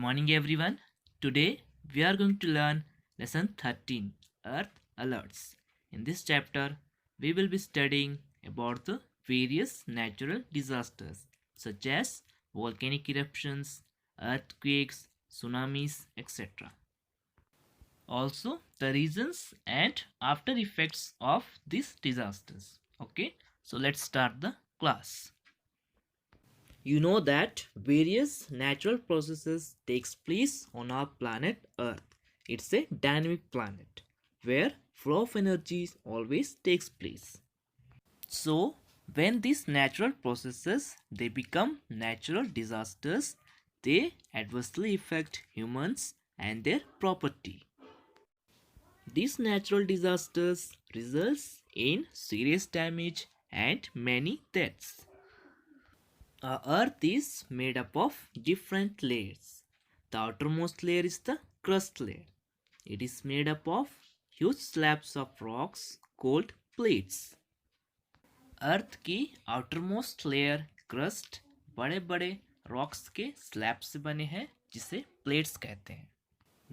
morning, everyone. Today we are going to learn lesson 13 Earth Alerts. In this chapter, we will be studying about the various natural disasters such as volcanic eruptions, earthquakes, tsunamis, etc. Also, the reasons and after effects of these disasters. Okay, so let's start the class. You know that various natural processes takes place on our planet Earth. It's a dynamic planet where flow of energy always takes place. So when these natural processes they become natural disasters, they adversely affect humans and their property. These natural disasters results in serious damage and many deaths. Our Earth is made up of different layers. The outermost layer is the crust layer. It is made up of huge slabs of rocks called plates. अर्थ की outermost layer crust बड़े बड़े rocks के slab से बने हैं जिसे plates कहते हैं.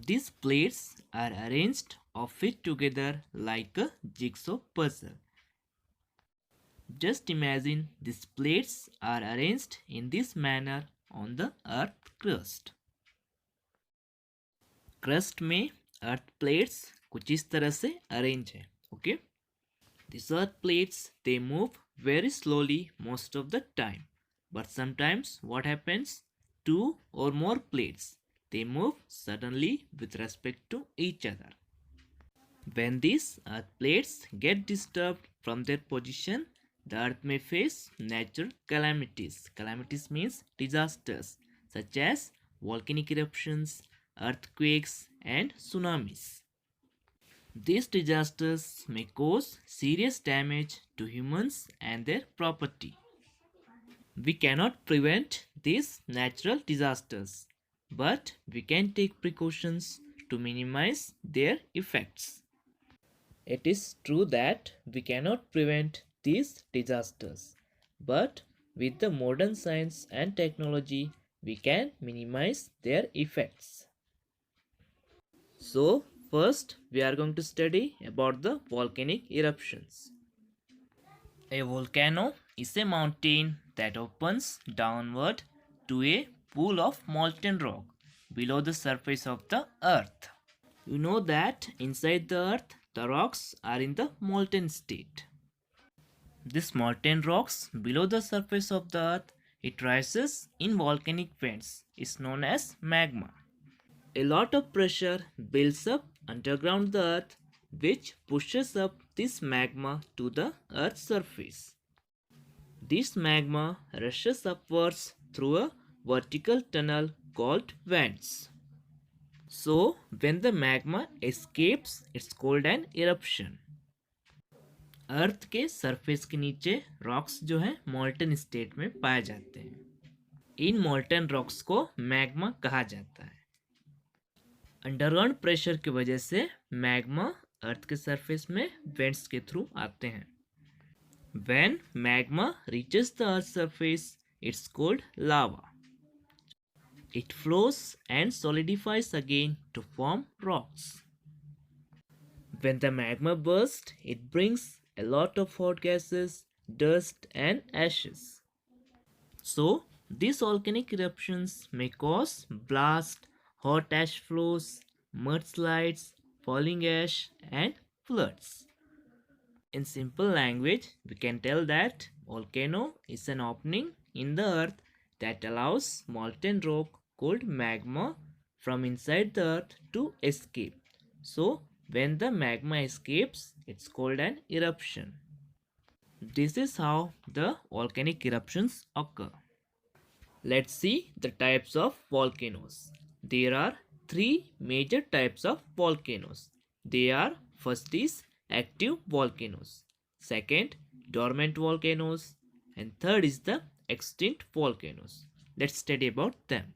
These plates are arranged or fit together like a jigsaw puzzle. Just imagine these plates are arranged in this manner on the earth crust. Crust में earth plates कुछ इस तरह से arrange है. Okay? These earth plates they move very slowly most of the time. But sometimes what happens? Two or more plates they move suddenly with respect to each other. When these earth plates get disturbed from their position, the earth may face natural calamities. Calamities means disasters such as volcanic eruptions, earthquakes, and tsunamis. These disasters may cause serious damage to humans and their property. We cannot prevent these natural disasters, but we can take precautions to minimize their effects. It is true that we cannot prevent these disasters, but with the modern science and technology, we can minimize their effects. So, first we are going to study about the volcanic eruptions. A volcano is a mountain that opens downward to a pool of molten rock below the surface of the earth. You know that inside the earth the rocks are in the molten state. These molten rocks below the surface of the earth it rises in volcanic vents is known as magma. A lot of pressure builds up underground the earth which pushes up this magma to the earth's surface. This magma rushes upwards through a vertical tunnel called vents. So when the magma escapes it's called an eruption. अर्थ के surface के नीचे rocks जो है molten state में पाए जाते हैं. इन molten rocks को मैग्मा कहा जाता है. अंडरग्राउंड प्रेशर की वजह से मैग्मा अर्थ के सरफेस में वेंट्स के थ्रू आते हैं. When magma reaches the earth's surface, it's called lava. It flows and solidifies again to form rocks. When the magma bursts, it brings a lot of hot gases, dust, and ashes. So, these volcanic eruptions may cause blast, hot ash flows, mudslides, falling ash, and floods. In simple language, we can tell that volcano is an opening in the earth that allows molten rock called magma from inside the earth to escape. So, when the magma escapes, it's called an eruption. This is how the volcanic eruptions occur. Let's see the types of volcanoes. There are three major types of volcanoes. They are first is active volcanoes, second dormant volcanoes, and third is the extinct volcanoes. Let's study about them.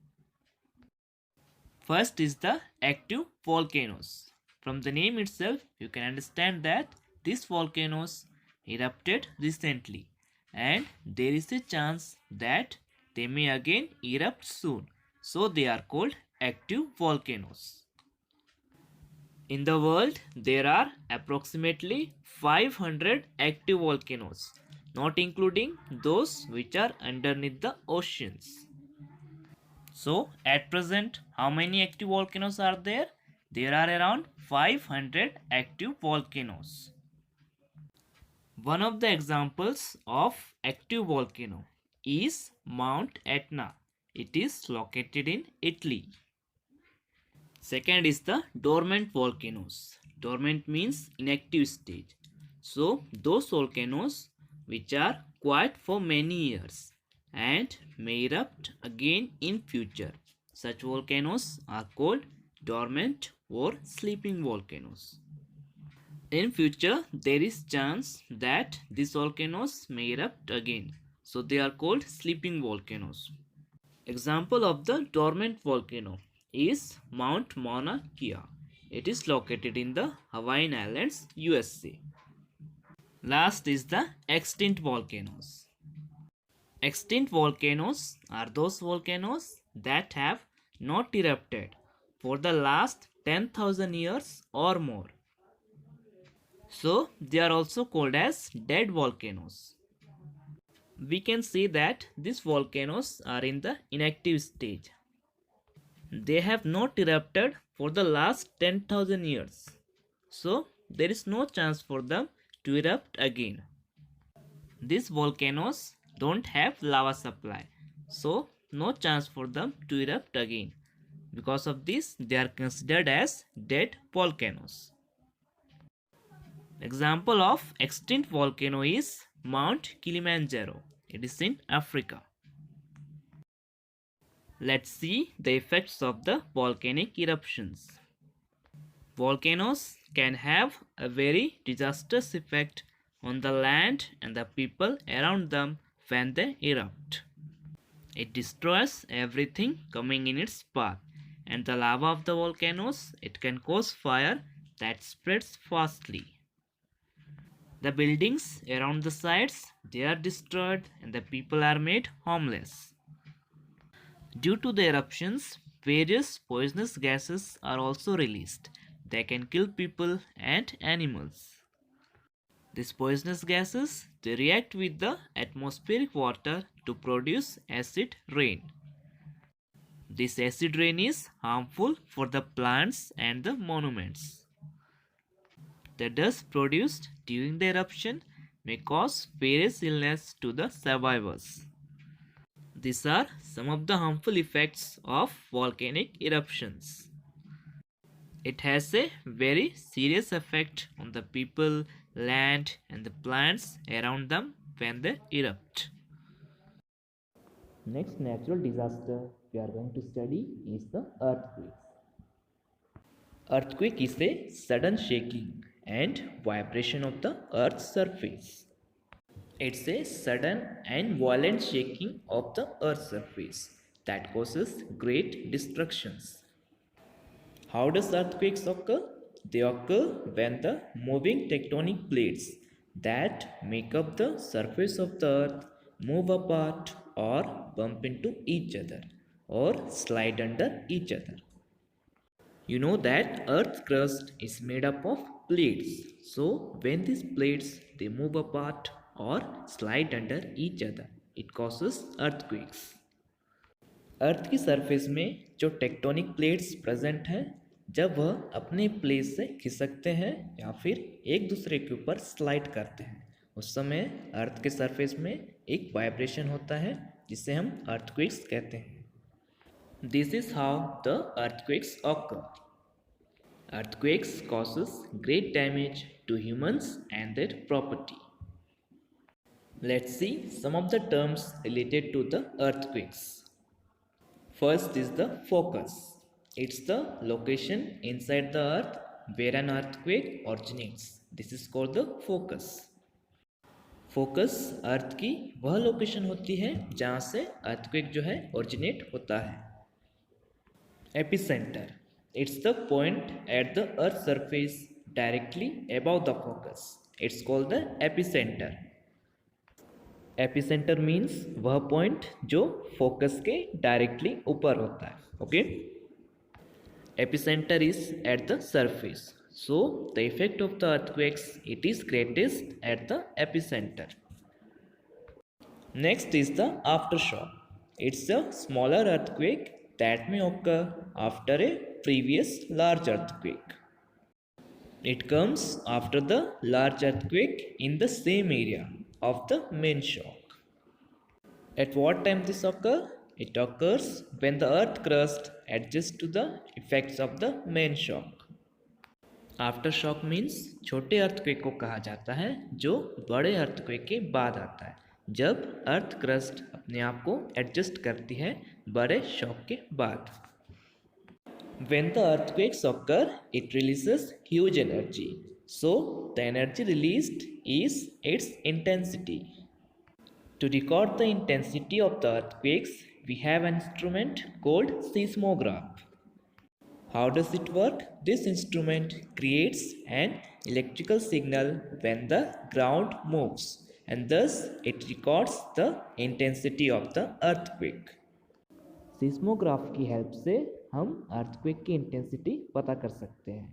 First is the active volcanoes. From the name itself, you can understand that these volcanoes erupted recently and there is a chance that they may again erupt soon. So they are called active volcanoes. In the world, there are approximately 500 active volcanoes, not including those which are underneath the oceans. So, at present, how many active volcanoes are there? There are around 500 active volcanoes. One of the examples of active volcano is Mount Etna. It is located in Italy. Second is the dormant volcanoes. Dormant means inactive stage. So those volcanoes which are quiet for many years and may erupt again in future. Such volcanoes are called dormant or sleeping volcanoes. In future there is chance that these volcanoes may erupt again. So they are called sleeping volcanoes. Example of the dormant volcano is Mount Mauna Kea. It is located in the Hawaiian Islands, USA. Last is the extinct volcanoes. Extinct volcanoes are those volcanoes that have not erupted for the last 10,000 years or more. So they are also called as dead volcanoes. We can see that these volcanoes are in the inactive stage. They have not erupted for the last 10,000 years. So there is no chance for them to erupt again. These volcanoes don't have lava supply. So no chance for them to erupt again. Because of this, they are considered as dead volcanoes. Example of extinct volcano is Mount Kilimanjaro. It is in Africa. Let's see the effects of the volcanic eruptions. Volcanoes can have a very disastrous effect on the land and the people around them when they erupt. It destroys everything coming in its path, and the lava of the volcanoes, it can cause fire that spreads fastly. The buildings around the sites, they are destroyed and the people are made homeless. Due to the eruptions, various poisonous gases are also released. They can kill people and animals. These poisonous gases, they react with the atmospheric water to produce acid rain. This acid rain is harmful for the plants and the monuments. The dust produced during the eruption may cause various illness to the survivors. These are some of the harmful effects of volcanic eruptions. It has a very serious effect on the people, land, and the plants around them when they erupt. Next natural disaster we are going to study is the earthquakes. Earthquake is a sudden shaking and vibration of the earth's surface. It's a sudden and violent shaking of the earth's surface that causes great destructions. How does earthquakes occur? They occur when the moving tectonic plates that make up the surface of the earth move apart or bump into each other or slide under each other. You know that earth's crust is made up of plates. So when these plates they move apart or slide under each other, it causes earthquakes. अर्थ की surface में जो tectonic plates present हैं जब वह अपने place से खिसकते हैं या फिर एक दूसरे के ऊपर स्लाइड करते हैं उस समय अर्थ के सरफेस में एक वाइब्रेशन होता है जिसे हम अर्थक्वेक्स कहते हैं। This is how the earthquakes occur. Earthquakes causes great damage to humans and their property. Let's see some of the terms related to the earthquakes. First is the focus. It's the location inside the earth where an earthquake originates. This is called the focus. Focus अर्थ की वह location होती है जहाँ से earthquake जो है originate होता है। Epicenter. It's the point at the earth's surface directly above the focus. It's called the epicenter. Epicentre means वह पॉइंट जो फोकस के डायरेक्टली ऊपर होता है। Okay Epicenter is at the surface. So the effect of the earthquakes, it is greatest at the epicenter. Next is the aftershock. It's a smaller earthquake that may occur after a previous large earthquake. It comes after the large earthquake in the same area of the main shock. At what time this occurs? It occurs when the earth crust adjusts to the effects of the main shock. After shock means छोटे earthquake को कहा जाता है जो बड़े earthquake के बाद आता है, जब अर्थ क्रस्ट अपने आप को एडजस्ट करती है बड़े शॉक के बाद. When the earthquakes occur, it releases huge energy. So the energy released is its intensity. To record the intensity of the earthquakes, we have an instrument called seismograph. How does it work? This instrument creates an electrical signal when the ground moves, and thus it records the intensity of the earthquake. Seismograph की help से हम earthquake की intensity पता कर सकते हैं.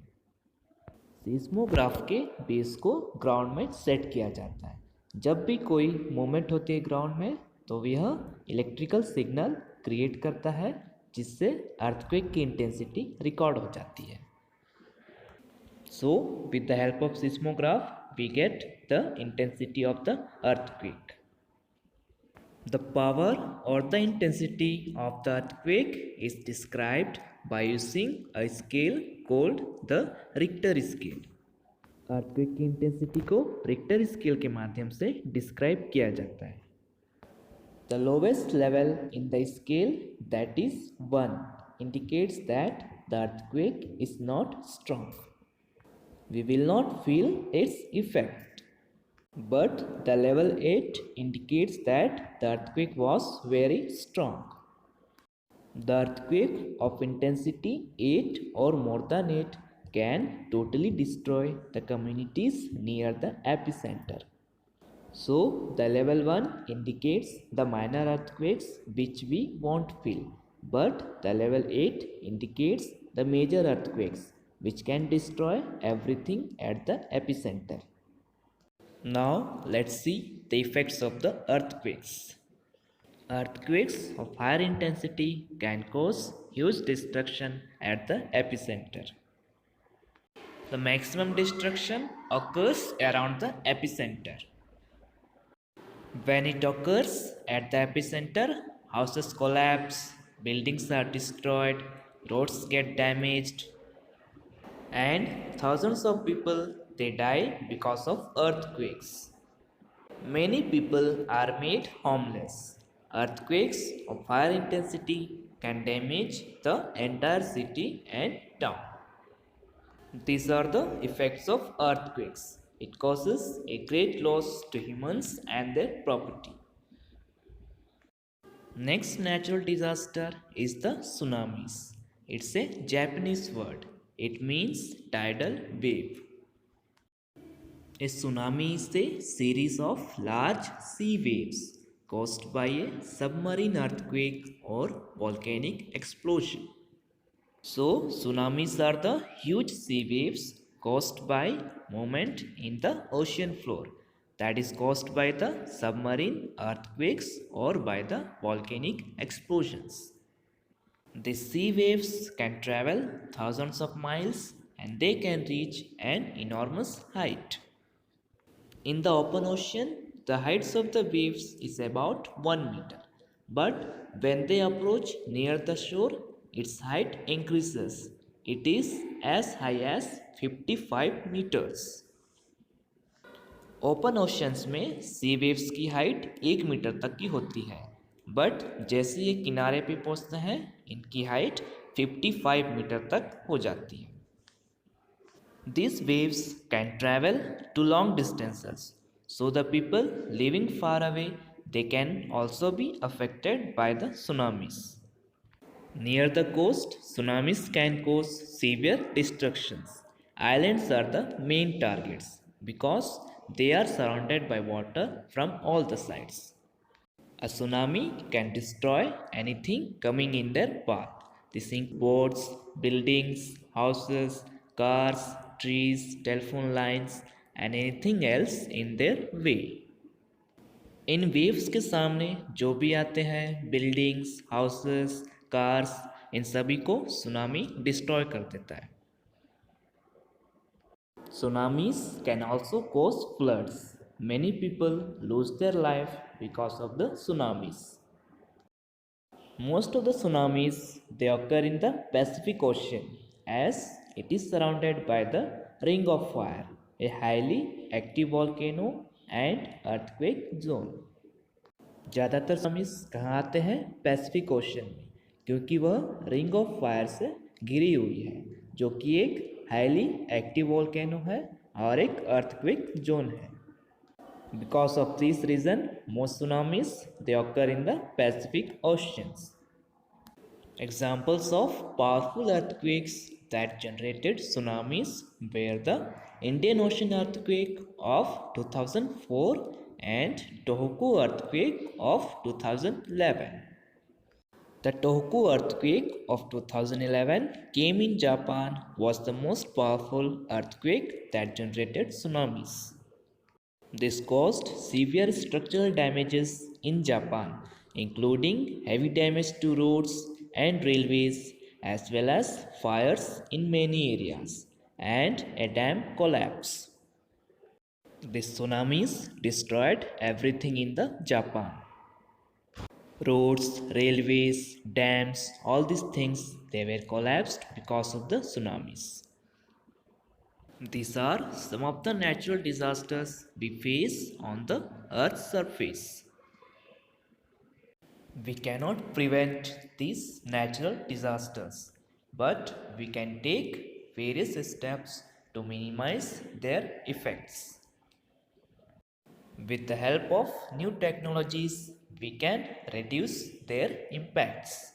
Seismograph के base को ग्राउंड में सेट किया जाता है. जब भी कोई मूवमेंट होती है ग्राउंड में तो यह इलेक्ट्रिकल सिग्नल क्रिएट करता है जिससे अर्थक्वेक की इंटेंसिटी रिकॉर्ड हो जाती है. So with the help of seismograph we get the intensity of the earthquake. The power or the intensity of the earthquake is described by using a scale called the Richter scale. Earthquake की intensity को Richter scale के माध्यम से describe किया जाता है. The lowest level in the scale, that is 1, indicates that the earthquake is not strong. We will not feel its effect. But the level 8 indicates that the earthquake was very strong. The earthquake of intensity 8 or more than 8 can totally destroy the communities near the epicenter. So the level 1 indicates the minor earthquakes which we won't feel, but the level 8 indicates the major earthquakes which can destroy everything at the epicenter. Now let's see the effects of the earthquakes. Earthquakes of higher intensity can cause huge destruction at the epicenter. The maximum destruction occurs around the epicenter. When it occurs at the epicenter, houses collapse, buildings are destroyed, roads get damaged, and thousands of people, they die because of earthquakes. Many people are made homeless. Earthquakes of higher intensity can damage the entire city and town. These are the effects of earthquakes. It causes a great loss to humans and their property. Next natural disaster is the tsunamis. It's a Japanese word. It means tidal wave. A tsunami is a series of large sea waves caused by a submarine earthquake or volcanic explosion. So, tsunamis are the huge sea waves caused by movement in the ocean floor, that is caused by the submarine earthquakes or by the volcanic explosions. These sea waves can travel thousands of miles and they can reach an enormous height. In the open ocean, the heights of the waves is about 1 meter, but when they approach near the shore, its height increases. It is as high as 55 meters. Open oceans में सी waves की height 1 metre तक की होती है, but जैसे ये किनारे पे पहुंचते हैं इनकी हाइट 55 मीटर तक हो जाती है. These waves can travel to long distances, so the people living far away, they can also be affected by the tsunamis. Near the coast, tsunamis can cause severe destructions. Islands are the main targets because they are surrounded by water from all the sides. A tsunami can destroy anything coming in their path. They sink boats, buildings, houses, cars, trees, telephone lines, and anything else in their way. In waves के सामने जो भी आते हैं, buildings, houses, cars, इन सभी को tsunami destroy कर देता है. Tsunamis can also cause floods. Many people lose their life because of the tsunamis. Most of the tsunamis they occur in the Pacific Ocean as it is surrounded by the Ring of Fire, a highly active volcano and earthquake zone. ज़्यादातर tsunamis कहाँ आते हैं? Pacific ocean में, क्योंकि वह ring of fire से घिरी हुई है, जो कि एक हाईली एक्टिव वोल्केनो है और एक अर्थक्वेक जोन है. Because of this reason, most tsunamis they occur in the Pacific Oceans. Examples of powerful earthquakes that generated tsunamis were the Indian Ocean earthquake of 2004 and Tohoku earthquake of 2011. The Tohoku earthquake of 2011 came in Japan was the most powerful earthquake that generated tsunamis. This caused severe structural damages in Japan, including heavy damage to roads and railways, as well as fires in many areas and a dam collapse. These tsunamis destroyed everything in the Japan. Roads, railways, dams, all these things they were collapsed because of the tsunamis. These are some of the natural disasters we face on the Earth's surface. We cannot prevent these natural disasters, but we can take various steps to minimize their effects. With the help of new technologies, we can reduce their impacts.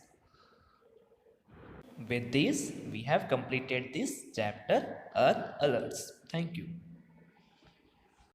With this, we have completed this chapter Earth Alerts. Thank you.